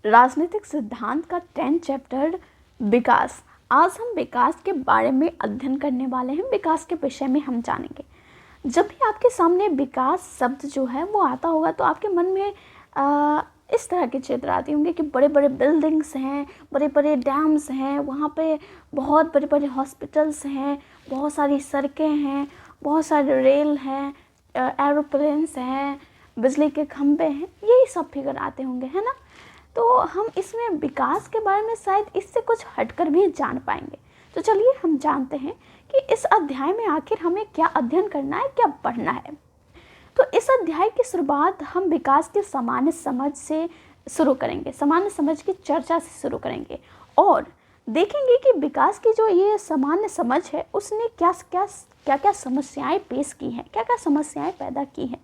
राजनीतिक सिद्धांत का 10 चैप्टर विकास। आज हम विकास के बारे में अध्ययन करने वाले हैं। विकास के विषय में हम जानेंगे। जब भी आपके सामने विकास शब्द जो है वो आता होगा तो आपके मन में इस तरह के चित्र आते होंगे कि बड़े बड़े बिल्डिंग्स हैं, बड़े बड़े डैम्स हैं, वहाँ पे बहुत बड़े बड़े हॉस्पिटल्स हैं, बहुत सारी सड़कें हैं, बहुत सारे रेल हैं, एरोप्लेन्स हैं, बिजली के खंभे हैं, यही सब फिगर आते होंगे, है ना। तो हम इसमें विकास के बारे में शायद इससे कुछ हटकर भी जान पाएंगे। तो चलिए हम जानते हैं कि इस अध्याय में आखिर हमें क्या अध्ययन करना है, क्या पढ़ना है। तो इस अध्याय की शुरुआत हम विकास के सामान्य समझ से शुरू करेंगे, सामान्य समझ की चर्चा से शुरू करेंगे और देखेंगे कि विकास की जो ये सामान्य समझ है उसने क्या क्या समस्याएं पेश की हैं, क्या क्या समस्याएं पैदा की हैं।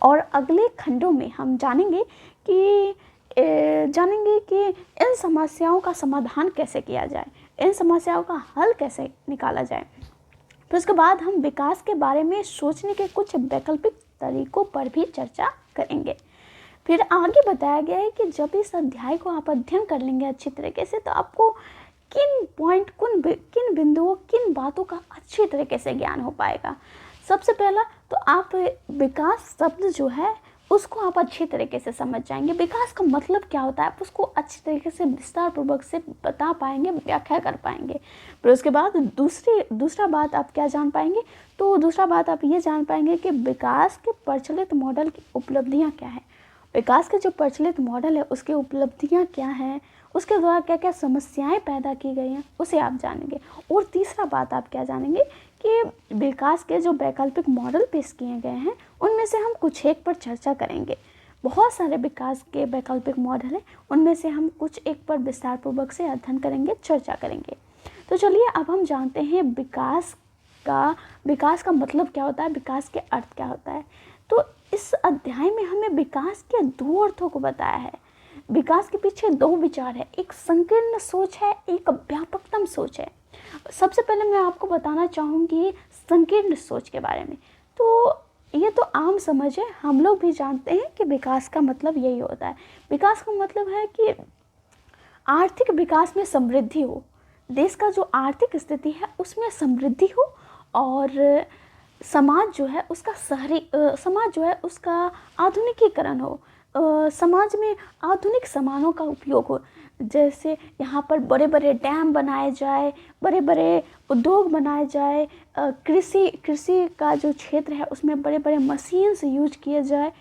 और अगले खंडों में हम जानेंगे कि इन समस्याओं का समाधान कैसे किया जाए, इन समस्याओं का हल कैसे निकाला जाए। फिर उसके बाद हम विकास के बारे में सोचने के कुछ वैकल्पिक तरीकों पर भी चर्चा करेंगे। फिर आगे बताया गया है कि जब इस अध्याय को आप अध्ययन कर लेंगे अच्छी तरीके से तो आपको किन बिंदुओं, किन बातों का अच्छी तरीके से ज्ञान हो पाएगा। सबसे पहला तो आप विकास शब्द जो है उसको आप अच्छी तरीके से समझ जाएंगे। विकास का मतलब क्या होता है आप उसको अच्छी तरीके से विस्तार पूर्वक से बता पाएंगे, व्याख्या कर पाएंगे। फिर उसके बाद दूसरा बात आप क्या जान पाएंगे, तो दूसरा बात आप ये जान पाएंगे कि विकास के प्रचलित मॉडल की उपलब्धियाँ क्या हैं। विकास के जो प्रचलित मॉडल है उसकी उपलब्धियाँ क्या हैं, उसके द्वारा क्या क्या समस्याएं पैदा की गई हैं, उसे आप जानेंगे। और तीसरा बात आप क्या जानेंगे कि विकास के जो वैकल्पिक मॉडल पेश किए गए हैं उनमें से हम कुछ एक पर चर्चा करेंगे। बहुत सारे विकास के वैकल्पिक मॉडल हैं, उनमें से हम कुछ एक पर विस्तारपूर्वक से अध्ययन करेंगे, चर्चा करेंगे। तो चलिए अब हम जानते हैं विकास का मतलब क्या होता है, विकास के अर्थ क्या होता है। तो इस अध्याय में हमें विकास के दो अर्थों को बताया है। विकास के पीछे दो विचार है, एक संकीर्ण सोच है, एक व्यापकतम सोच है। सबसे पहले मैं आपको बताना चाहूँगी संकीर्ण सोच के बारे में। तो ये तो आम समझ है, हम लोग भी जानते हैं कि विकास का मतलब यही होता है। विकास का मतलब है कि आर्थिक विकास में समृद्धि हो, देश का जो आर्थिक स्थिति है उसमें समृद्धि हो और समाज जो है उसका आधुनिकीकरण हो, समाज में आधुनिक सामानों का उपयोग हो। जैसे यहाँ पर बड़े बड़े डैम बनाए जाए, बड़े बड़े उद्योग बनाए जाए, कृषि का जो क्षेत्र है उसमें बड़े बड़े मशीन्स यूज किए जाए।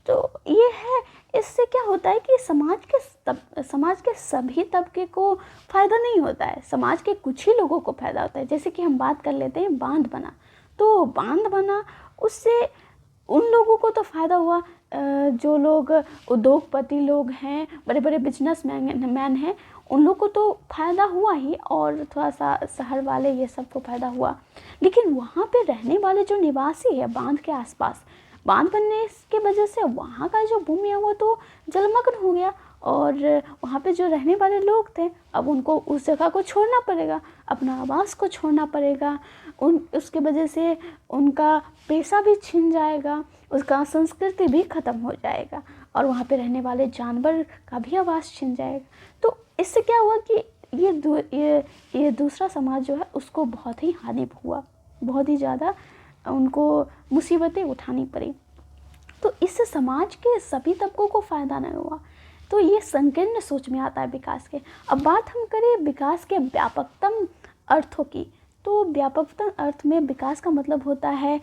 तो ये है, इससे क्या होता है कि समाज के सभी तबके को फ़ायदा नहीं होता है, समाज के कुछ ही लोगों को फ़ायदा होता है। जैसे कि हम बात कर लेते हैं बांध बना, तो बांध बना उससे उन लोगों को तो फ़ायदा हुआ जो लोग उद्योगपति लोग हैं, बड़े बड़े बिजनेसमैन हैं, उन लोग को तो फ़ायदा हुआ ही और थोड़ा सा शहर वाले ये सबको फ़ायदा हुआ। लेकिन वहाँ पे रहने वाले जो निवासी है बांध के आसपास, बांध बनने की वजह से वहाँ का जो भूमि है वो तो जलमग्न हो गया और वहाँ पे जो रहने वाले लोग थे अब उनको उस जगह को छोड़ना पड़ेगा, अपना आवास को छोड़ना पड़ेगा। उसके वजह से उनका पेशा भी छिन जाएगा, उसका संस्कृति भी ख़त्म हो जाएगा और वहाँ पे रहने वाले जानवर का भी आवास छिन जाएगा। तो इससे क्या हुआ कि ये दूसरा समाज जो है उसको बहुत ही हानि हुआ, बहुत ही ज़्यादा उनको मुसीबतें उठानी पड़ी। तो इससे समाज के सभी तबकों को फ़ायदा नहीं हुआ। तो ये संकीर्ण सोच में आता है विकास के। अब बात हम करें विकास के व्यापकतम अर्थों की, तो व्यापकतम अर्थ में विकास का मतलब होता है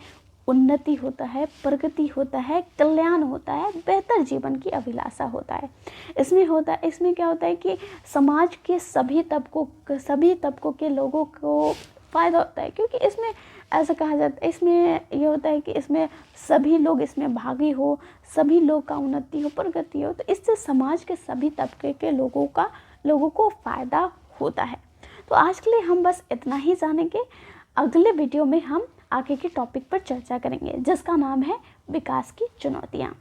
उन्नति होता है, प्रगति होता है, कल्याण होता है, बेहतर जीवन की अभिलाषा होता है। इसमें क्या होता है कि समाज के सभी तबकों के लोगों को फ़ायदा होता है, क्योंकि इसमें ऐसा कहा जाता है, इसमें ये होता है कि इसमें सभी लोग इसमें भागी हो, सभी लोग का उन्नति हो, प्रगति हो। तो इससे समाज के सभी तबके के लोगों को फ़ायदा होता है। तो आज के लिए हम बस इतना ही जानेंगे। अगले वीडियो में हम आगे के टॉपिक पर चर्चा करेंगे जिसका नाम है विकास की चुनौतियाँ।